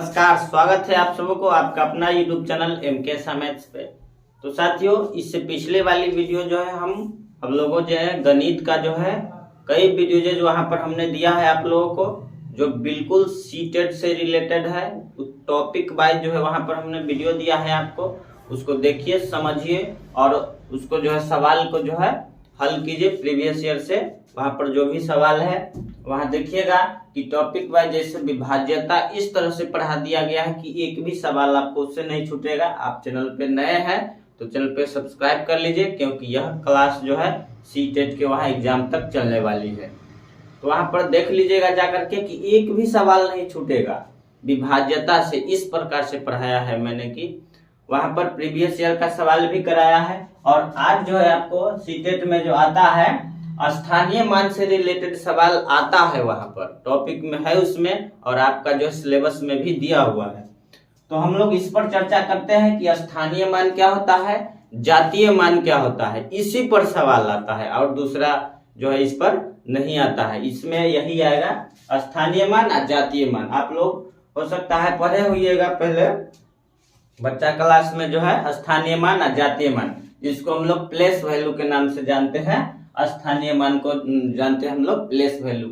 नमस्कार, स्वागत है आप सबको आपका अपना यूट्यूब चैनल MK मैथ्स पे। तो साथियों, इससे पिछले वाली वीडियो जो है हम लोगों जो है गणित का जो है कई वीडियो जो वहां पर हमने दिया है आप लोगों को, जो बिल्कुल सीटेट से रिलेटेड है। टॉपिक वाइज जो है वहां पर हमने वीडियो दिया है आपको, उसको देखिए, समझिए और उसको जो है सवाल को जो है हल कीजिए प्रीवियस ईयर से। वहां पर जो भी सवाल है वहां देखिएगा कि टॉपिक वाइज जैसे विभाज्यता इस तरह से पढ़ा दिया गया है कि एक भी सवाल आपको उससे नहीं छूटेगा। आप चैनल पे नए हैं तो चैनल पे सब्सक्राइब कर लीजिए, क्योंकि यह क्लास जो है सीटेट के वहां एग्जाम तक चलने वाली है। तो वहां पर देख लीजिएगा जाकर के कि एक भी सवाल नहीं छूटेगा। विभाज्यता से इस प्रकार से पढ़ाया है मैंने कि वहां पर प्रीवियस ईयर का सवाल भी कराया है। और आज जो है आपको सीटेट में जो आता है स्थानीय मान से रिलेटेड सवाल आता है, वहां पर टॉपिक में है उसमें, और आपका जो सिलेबस में भी दिया हुआ है। तो हम लोग इस पर चर्चा करते हैं कि स्थानीय मान क्या होता है, जातीय मान क्या होता है, इसी पर सवाल आता है और दूसरा जो है इस पर नहीं आता है। इसमें यही आएगा स्थानीय मान और जातीय मान। आप लोग हो सकता है पढ़े होइएगा पहले बच्चा क्लास में जो है स्थानीय मान और जातीय मान, जिसको हम लोग प्लेस वैल्यू के नाम से जानते हैं। स्थानीय मान को जानते हैं हम लोग प्लेस वैल्यू,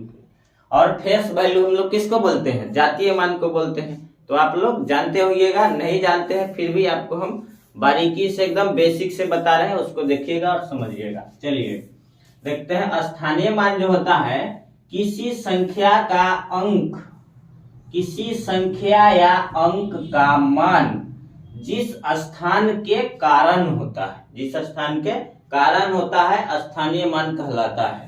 और फेस वैल्यू हम लोग किसको बोलते हैं, जातीय मान को बोलते हैं। तो आप लोग जानते होइएगा, नहीं जानते हैं फिर भी आपको हम बारीकी से एकदम बेसिक से बता रहे हैं, उसको देखिएगा और समझिएगा। चलिए देखते हैं। स्थानीय मान जो होता है किसी संख्या का अंक, किसी संख्या या अंक का मान जिस स्थान के कारण होता है, जिस स्थान के कारण होता है स्थानीय मान कहलाता है।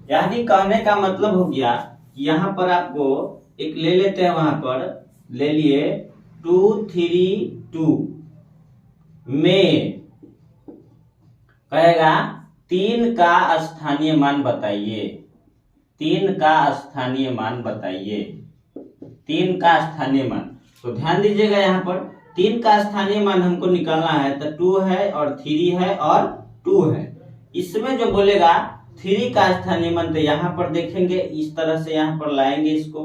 यानी कहने का मतलब हो गया, यहाँ पर आपको एक ले लेते हैं, वहां पर ले लिए 232 में कहेगा 3 का स्थानीय मान बताइए, 3 का स्थानीय मान बताइए, 3 का स्थानीय मान। तो ध्यान दीजिएगा, यहाँ पर 3 का स्थानीय मान हमको निकालना है, तो 2 है और 3 है और 2 है। इसमें जो बोलेगा 3 का स्थानीय मान, तो यहाँ पर देखेंगे इस तरह से यहाँ पर लाएंगे इसको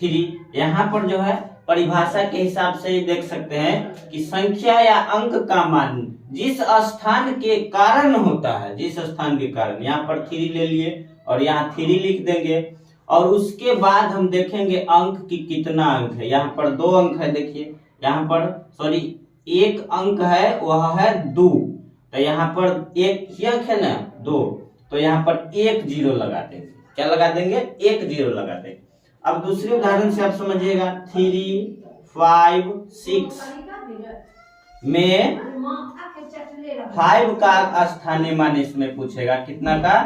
3। यहाँ पर जो है परिभाषा के हिसाब से देख सकते हैं कि संख्या या अंक का मान जिस स्थान के कारण होता है, जिस स्थान के कारण, यहाँ पर 3 ले लिए और यहाँ 3 लिख देंगे। और उसके बाद हम देखेंगे अंक की कितना अंक है। यहाँ पर 2 अंक है, देखिए यहाँ पर सॉरी 1 अंक है, वह है 2। तो यहाँ पर एक अंक है ना 2, तो यहाँ पर 1 0 लगा देंगे। क्या लगा देंगे? 1 0 लगा देंगे। अब दूसरे उदाहरण से आप समझिएगा 3 5 6 में 5 का स्थानीय मान इसमें पूछेगा। कितना का?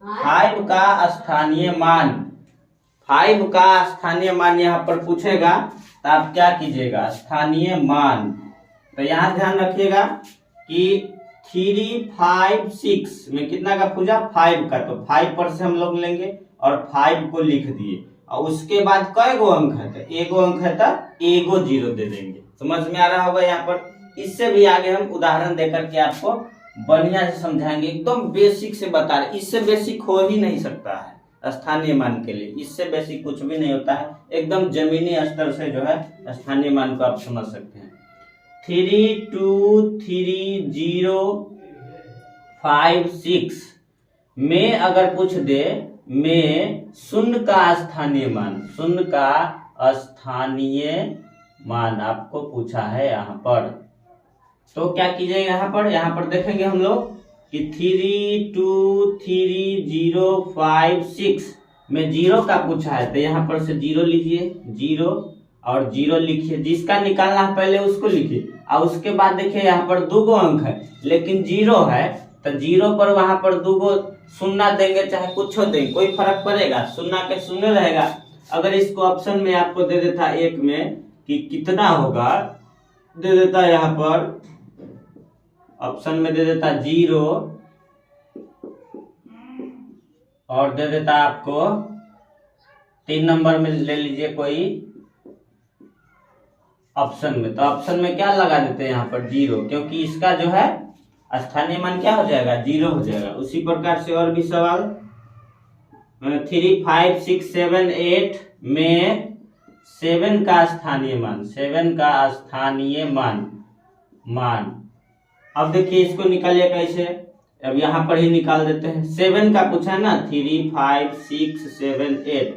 5 का स्थानीय मान। 5 का स्थानीय मान यहाँ पर पूछेगा, तो आप क्या कीजिएगा? स्थानीय मान। तो यहाँ ध्यान रखिएगा कि 3 5 6 में कितना का पूछा? 5 का। तो 5 पर से हम लोग लेंगे और 5 को लिख दिए, और उसके बाद कई गो अंक है? तो 1 अंक है, तो 1 0 दे देंगे। समझ में आ रहा होगा यहाँ पर। इससे भी आगे हम उदाहरण देकर के आपको बढ़िया से समझाएंगे, एकदम बेसिक से बता रहे। इससे बेसिक हो ही नहीं सकता है स्थानीय मान के लिए, इससे बेसिक कुछ भी नहीं होता है। एकदम जमीनी स्तर से जो है स्थानीय मान को आप समझ सकते हैं। 3 2 3 0 5 6 में अगर पूछ दे में 0 का स्थानीय मान, 0 का स्थानीय मान आपको पूछा है यहाँ पर, तो क्या कीजिएगा? यहाँ पर देखेंगे हम लोग कि 3 2 3 0 5 6 में 0 का पूछा है, तो यहाँ पर से 0 लीजिए, 0 और 0 लिखिए। जिसका निकालना है पहले उसको लिखिए, और उसके बाद देखिए यहाँ पर 2 गो अंक है लेकिन 0 है, तो 0 पर वहां पर 2 गो 0 देंगे, चाहे कुछ देंगे, कोई फर्क पड़ेगा? 0 के 0 रहेगा। अगर इसको ऑप्शन में आपको दे देता 1 में कि कितना होगा, दे देता यहाँ पर ऑप्शन में दे देता 0 और दे देता आपको 3 नंबर में ले लीजिए कोई ऑप्शन में, तो ऑप्शन में क्या लगा देते हैं यहाँ पर 0, क्योंकि इसका जो है स्थानीय मान क्या हो जाएगा? 0 हो जाएगा। उसी प्रकार से और भी सवाल 3 5 6 7 8 में 7 का स्थानीय मान, 7 का स्थानीय मान। अब देखिए इसको निकालिए कैसे, अब यहाँ पर ही निकाल देते हैं। 7 का पूछा है ना, 3 5 6 7 8,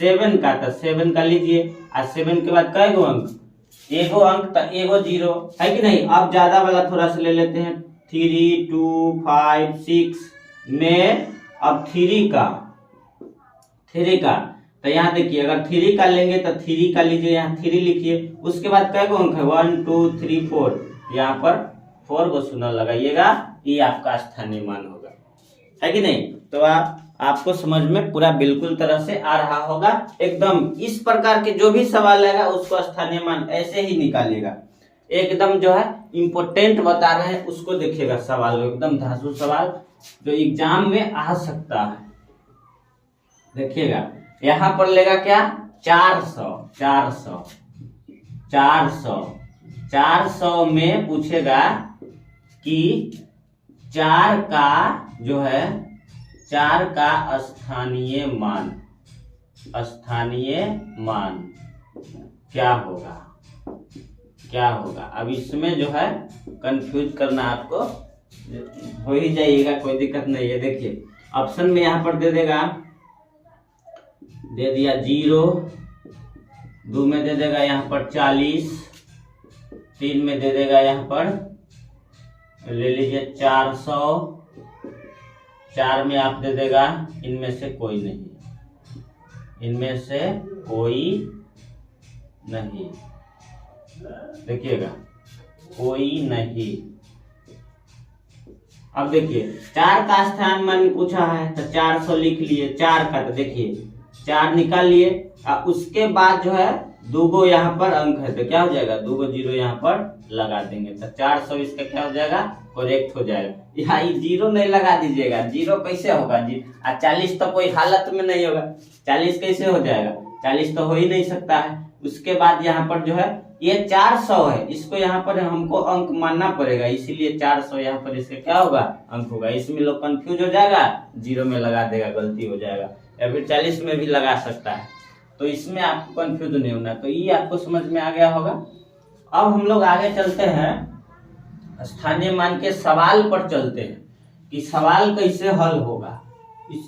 7 का तो 7 का लीजिए, और 7 के बाद कई गो अंक, एगो अंक तो एगो जीरो है कि नहीं। अब ज्यादा वाला थोड़ा सा ले लेते हैं, 3 2 5 6 में अब 3 का तो यहाँ देखिए, अगर 3 का लेंगे तो 3 का लीजिए, यहाँ 3 लिखिए, उसके बाद कई गो अंक है, 1 2 3 4, यहाँ पर 4 को शून्य लगाइएगा, ये आपका स्थानीय मान होगा, है कि नहीं। तो आपको समझ में पूरा बिल्कुल तरह से आ रहा होगा। एकदम इस प्रकार के जो भी सवाल आएगा उसको स्थानीय मान ऐसे ही निकालिएगा। एकदम जो है इम्पोर्टेंट बता रहे हैं उसको देखिएगा, सवाल एकदम धांसू सवाल जो एग्जाम में आ सकता है। देखिएगा यहाँ पर लेगा क्या, 400 में पूछेगा कि 4 का जो है, 4 का स्थानीय मान क्या होगा। अब इसमें जो है कंफ्यूज करना आपको हो ही जाइएगा, कोई दिक्कत नहीं है। देखिए ऑप्शन में यहाँ पर दे दिया 0, 2 में दे देगा यहाँ पर 40, 3 में दे देगा यहाँ पर ले लीजिए 400, 4 में आप दे देगा इनमें से कोई नहीं, देखिएगा कोई नहीं। अब देखिए 4 का स्थान मान पूछा है तो 400 लिख लिए, 4 का तो देखिए 4 निकाल लिए, और उसके बाद जो है 2 गो यहाँ पर अंक है तो क्या हो जाएगा, 2 गो जीरो यहाँ पर लगा देंगे तो 400 इसका क्या हो जाएगा, करेक्ट हो जाएगा। यहाँ जीरो नहीं लगा दीजिएगा, जीरो कैसे होगा जी, 40 तो कोई हालत में नहीं होगा, 40 कैसे हो जाएगा, 40 तो हो ही नहीं सकता है। उसके बाद यहाँ पर जो है ये 400 है, इसको यहाँ पर हमको अंक मानना पड़ेगा, इसीलिए 400 यहाँ पर इसका क्या होगा, अंक होगा। इसमें लोग कंफ्यूज हो जाएगा, 0 में लगा देगा, गलती हो जाएगा, या फिर 40 में भी लगा सकता है, तो इसमें आपको कंफ्यूज नहीं होना। तो ये आपको समझ में आ गया होगा। अब हम लोग आगे चलते हैं, स्थानीय मान के सवाल पर चलते हैं कि सवाल कैसे हल होगा।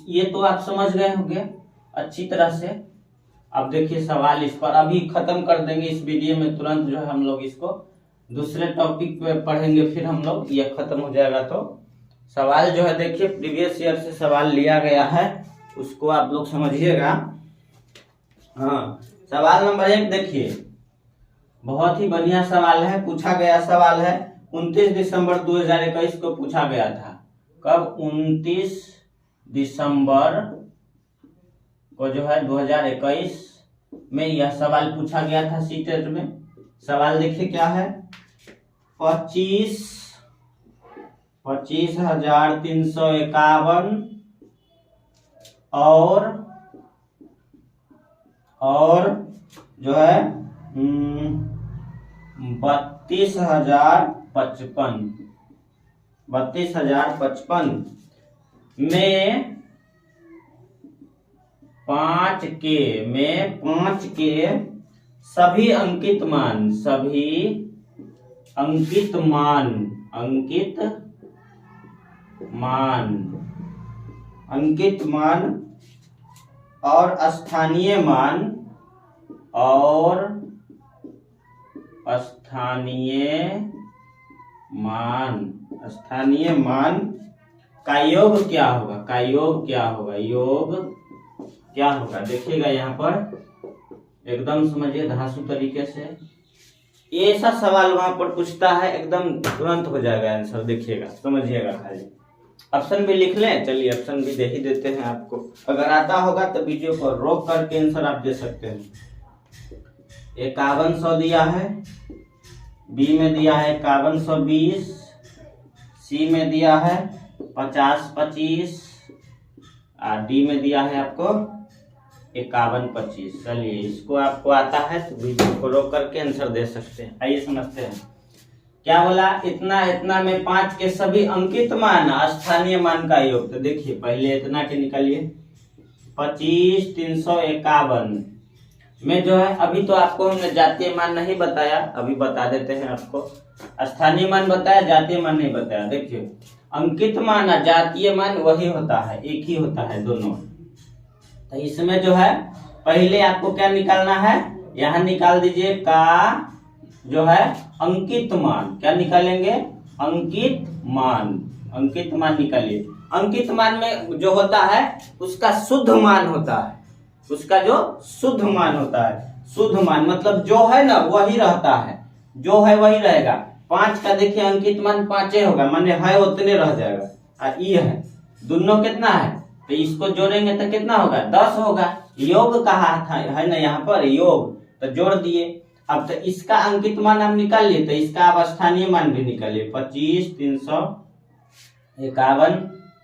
ये तो आप समझ गए होंगे अच्छी तरह से। अब देखिए सवाल इस पर अभी खत्म कर देंगे इस वीडियो में, तुरंत जो है हम लोग इसको दूसरे टॉपिक पे पढ़ेंगे, फिर हम लोग ये खत्म हो जाएगा। तो सवाल जो है देखिए प्रीवियस ईयर से सवाल लिया गया है, उसको आप लोग समझिएगा। हाँ, सवाल नंबर 1 देखिए, बहुत ही बढ़िया सवाल है, पूछा गया सवाल है, 29 दिसंबर 2021 को पूछा गया था। कब, 29 दिसंबर को जो है 2021 में यह सवाल पूछा गया था सीटेट में। सवाल देखिए क्या है, 25,351 और जो है 32,055 में 5 के सभी अंकित मान और स्थानीय मान का योग क्या होगा, देखिएगा यहाँ पर एकदम समझिए धांसू तरीके से। ऐसा सवाल वहां पर पूछता है, एकदम तुरंत हो जाएगा आंसर, देखिएगा समझिएगा। खाली ऑप्शन भी लिख लें, चलिए ऑप्शन भी दे ही देते हैं आपको, अगर आता होगा तो वीडियो को रोक करके आंसर आप दे सकते हैं। 5100 दिया है, बी में दिया है 5120, सी में दिया है 50-25 और डी में दिया है आपको 51-25। चलिए इसको आपको आता है तो वीडियो को रोक करके आंसर दे सकते हैं। आइए समझते हैं क्या बोला, इतना में 5 के सभी अंकित मान स्थानीय मान का योग। तो देखिए पहले इतना के निकालिए, 25,351 में जो है अभी तो आपको हमने जातीय मान नहीं बताया, अभी बता देते हैं आपको। स्थानीय मान बताया, जातीय मान नहीं बताया। देखिए अंकित मान और जातीय मान वही होता है, एक ही होता है दोनों। तो इसमें जो है पहले आपको क्या निकालना है, यहाँ निकाल दीजिए का जो है अंकित मान। क्या निकालेंगे, अंकित मान। अंकित मान निकालिए। अंकित मान में जो होता है उसका शुद्ध मान होता है, उसका जो शुद्ध मान होता है। शुद्ध मान मतलब जो है ना वही रहता है, जो है वही रहेगा। 5 का देखिए अंकित मान 5 होगा, माने है उतने रह जाएगा। और ये है दोनों कितना है, तो इसको जोड़ेंगे तो कितना होगा, 10 होगा। योग कहा था है ना यहाँ पर योग, तो जोड़ दिए। अब तो इसका अंकित मान हम निकाल लिए, तो इसका आप स्थानीय मान भी निकालिए। 25 351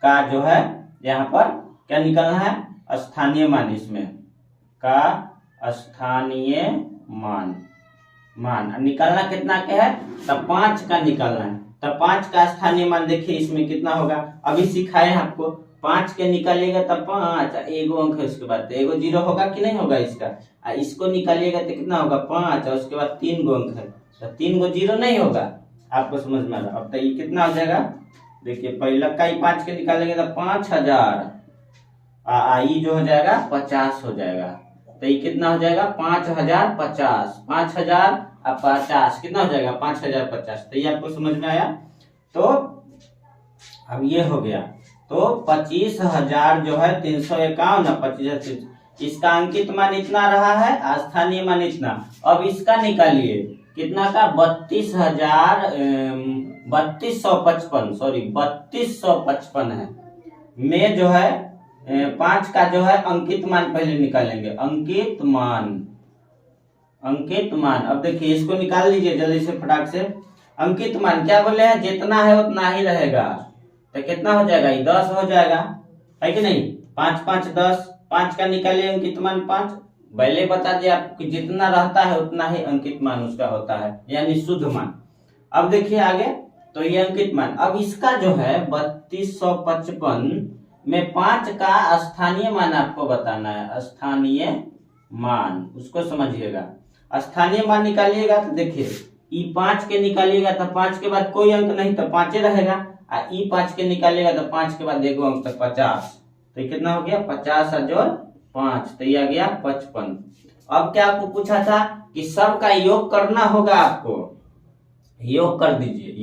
का जो है यहाँ पर क्या निकालना है, स्थानीय मान। इसमें का स्थानीय मान निकालना कितना के है, तब 5 का निकालना है। तब 5 का स्थानीय मान देखिए इसमें कितना होगा, अभी सिखाए आपको। 5 के निकालिएगा तब 5, एगो अंक है उसके बाद एगो 0 होगा कि नहीं होगा इसका। इसको निकालिएगा तो कितना होगा 5, और उसके बाद 3 गो अंक है, तो 3 गो 0 नहीं होगा। आपको समझ में आ रहा। अब तो ये कितना हो जाएगा, देखिए पहला का 5 के निकालेंगे तो 5000, आई जो हो जाएगा 50 हो जाएगा। तो ये कितना हो जाएगा 5050, 5050 कितना हो जाएगा 5050। तो ये आपको समझ में आया। तो अब ये हो गया, तो 25,000 जो है 351, 25,000 इसका अंकित मान इतना रहा है, स्थानीय मान इतना। अब इसका निकालिए कितना का 3255 है में जो है 5 का जो है अंकित मान पहले निकालेंगे। अंकित मान अब देखिए इसको निकाल लीजिए जल्दी से फटाक से। अंकित मान क्या बोले हैं, जितना है उतना ही रहेगा। तो कितना हो जाएगा, ये 10 हो जाएगा, है कि नहीं। 5 5 10, 5 का निकालिए अंकित मान 5। पहले बता दिया आपको जितना रहता है उतना ही अंकित मान उसका होता है, यानी शुद्ध मान। अब देखिए आगे, तो ये अंकित मान। अब इसका जो है 3255 में 5 का स्थानीय मान आपको बताना है। स्थानीय मान उसको समझिएगा। स्थानीय मान निकालिएगा तो देखिए ई 5 के निकालिएगा तो 5 के बाद कोई अंक नहीं, तो 5 रहेगा। और ई 5 के निकालिएगा तो 5 के बाद एगो अंक तक 50। तो ये कितना हो गया 50 जोड़ 5, तो ये आ गया 55। अब क्या आपको पूछा था कि सब का योग करना होगा आपको, योग कर दीजिए।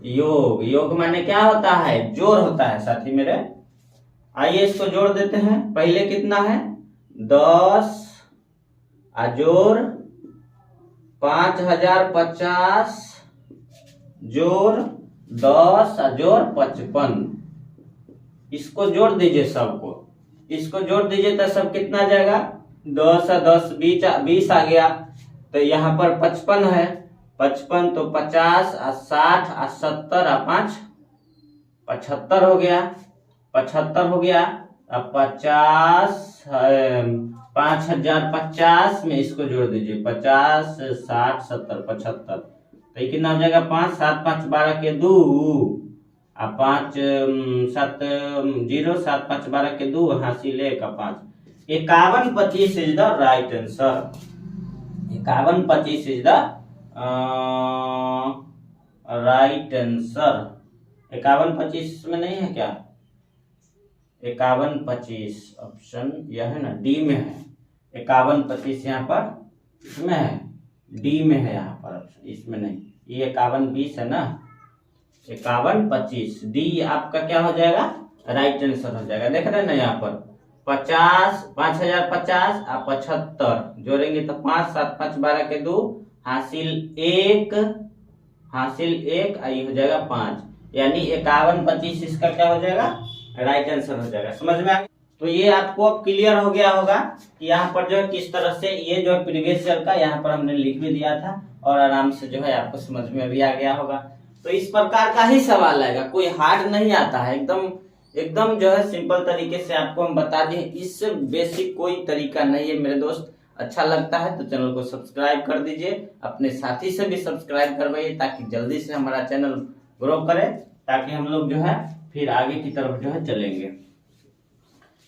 योग माने क्या होता है, जोड़ होता है साथी मेरे। आइए इसको जोड़ देते हैं। पहले कितना है 10 जोड़ 5050 जोड़ 10 जोड़ 55, इसको जोड़ दीजिए सबको। इसको जोड़ दीजिए तो सब कितना आ जाएगा, 10 10 20 आ गया। तो यहाँ पर 55 है, 55 तो 50 60 70 5 75 हो गया, 75 हो गया। अब 50 5050 में इसको जोड़ दीजिए, 50 60 70 75। तो ये कितना हो जाएगा 5 7 5 12 के 2, 5 7 0 7 5 12 के 2 हासिल 1 5। 5125 is the right answer. 5125 is the right answer. 5125 में नहीं है क्या, 5125 ऑप्शन यह है ना, डी में है। 5125 यहाँ पर इसमें है, डी में है यहाँ पर ऑप्शन, इसमें नहीं। ये 5120 है ना, 5125 डी आपका क्या हो जाएगा, राइट आंसर हो जाएगा। देख रहे हैं ना यहाँ पर 50 5050 और 75 जोड़ेंगे तो 5 7 5 12 के 2 हासिल 1 आई हो जाएगा 5, यानी 5125 इसका क्या हो जाएगा, राइट आंसर हो जाएगा। समझ में आ गया। तो ये आपको अब क्लियर हो गया होगा कि यहाँ पर जो है किस तरह से ये जो है प्रीवियस ईयर का यहाँ पर हमने लिख भी दिया था, और आराम से जो है आपको समझ में भी आ गया होगा। तो इस प्रकार का ही सवाल आएगा, कोई हार्ड नहीं आता है, एकदम जो है सिंपल तरीके से आपको हम बता दें। इससे बेसिक कोई तरीका नहीं है मेरे दोस्त। अच्छा लगता है तो चैनल को सब्सक्राइब कर दीजिए, अपने साथी से भी सब्सक्राइब करवाइए ताकि जल्दी से हमारा चैनल ग्रो करे, ताकि हम लोग जो है फिर आगे की तरफ जो है चलेंगे।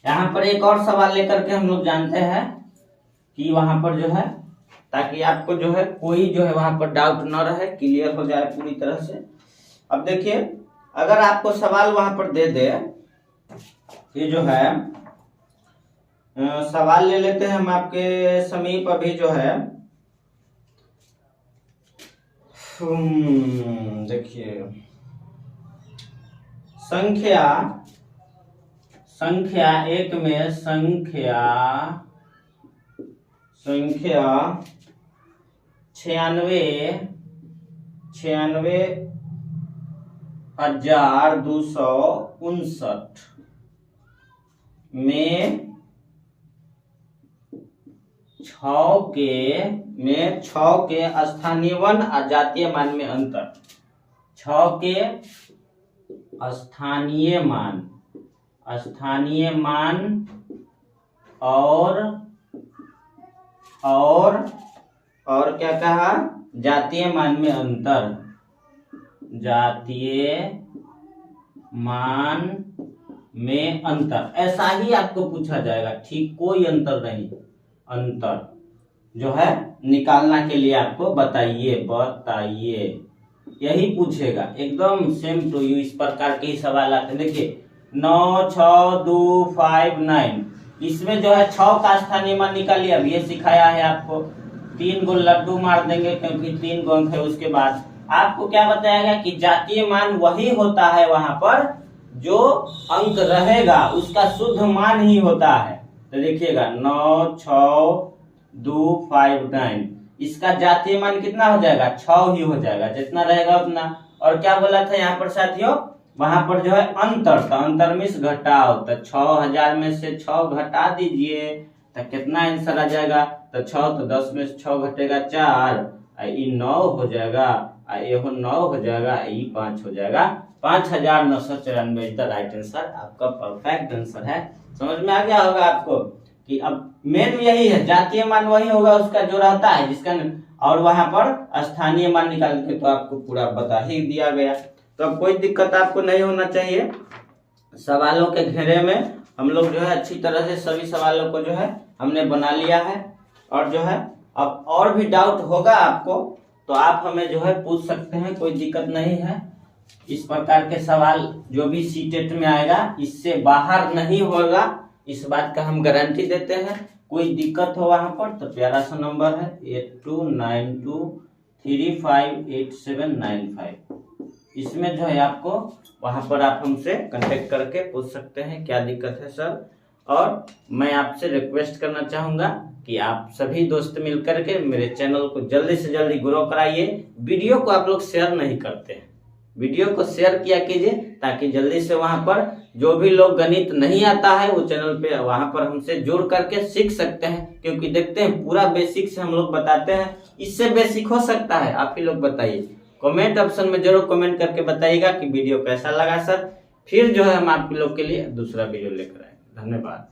यहाँ पर एक और सवाल लेकर के हम लोग जानते हैं कि वहां पर जो है, ताकि आपको जो है कोई जो है वहां पर डाउट न रहे, क्लियर हो जाए पूरी तरह से। अब देखिए, अगर आपको सवाल वहां पर दे दे, ये जो है सवाल ले लेते हैं हम आपके समीप अभी जो है, देखिए संख्या एक में संख्या 96,259 में 6 के स्थानीय वन और जातीय मान में अंतर। 6 के स्थानीय मान और क्या कहा, जातीय मान में अंतर। जातीय मान में अंतर, ऐसा ही आपको पूछा जाएगा, ठीक, कोई अंतर नहीं, अंतर जो है निकालना के लिए आपको बताइए, यही पूछेगा, एकदम सेम टू यू, इस प्रकार के ही सवाल आते हैं। देखिए 96259, इसमें जो है 6 का स्थानीय मान निकालिए। अब ये सिखाया है आपको, 3 गो लड्डू मार देंगे क्योंकि 3 गो अंक है। उसके बाद आपको क्या बताया गया कि जातीय मान वही होता है वहां पर जो अंक रहेगा, उसका शुद्ध मान ही होता है। तो देखिएगा 96259, इसका जातीय मान कितना हो जाएगा, 6 ही हो जाएगा, जितना रहेगा उतना। और क्या बोला था यहाँ पर साथियों, वहां पर जो है अंतर, तो अंतर में से घटाओ, तो 6000 में से 6 घटा दीजिए, तो कितना आंसर आ जाएगा, तो 6, तो 10 में से 6 घटेगा 4, ये 9 हो जाएगा, ये 9 हो जाएगा, ये 5 हो जाएगा, 5994 द राइट आंसर, आपका परफेक्ट आंसर है। समझ में आ गया होगा आपको कि अब मेन यही है, जातीय मान वही होगा उसका जो रहता है जिसका, और वहां पर स्थानीय मान निकाल के तो आपको पूरा बता ही दिया गया। तो अब कोई दिक्कत आपको नहीं होना चाहिए। सवालों के घेरे में हम लोग जो है अच्छी तरह से सभी सवालों को जो है हमने बना लिया है। और जो है अब और भी डाउट होगा आपको तो आप हमें जो है पूछ सकते हैं, कोई दिक्कत नहीं है। इस प्रकार के सवाल जो भी सीटेट में आएगा इससे बाहर नहीं होगा, इस बात का हम गारंटी देते हैं। कोई दिक्कत हो वहां पर तो प्यारा सा नंबर है 8292358795, इसमें जो है आपको वहां पर आप हमसे कांटेक्ट करके पूछ सकते हैं क्या दिक्कत है सर। और मैं आपसे रिक्वेस्ट करना चाहूंगा कि आप सभी दोस्त मिलकर के मेरे चैनल को जल्दी से जल्दी ग्रो कराइए। वीडियो को आप लोग शेयर नहीं करते हैं, वीडियो को शेयर किया कीजिए ताकि जल्दी से वहां पर जो भी लोग गणित नहीं आता है वो चैनल पे वहां पर हमसे जुड़ करके सीख सकते हैं। क्योंकि देखते हैं पूरा बेसिक से हम लोग बताते हैं, इससे बेसिक हो सकता है, आप ही लोग बताइए। कमेंट ऑप्शन में जरूर कमेंट करके बताइएगा कि वीडियो कैसा लगा सर। फिर जो है हम आप लोग के लिए दूसरा वीडियो लेकर आएंगे। धन्यवाद।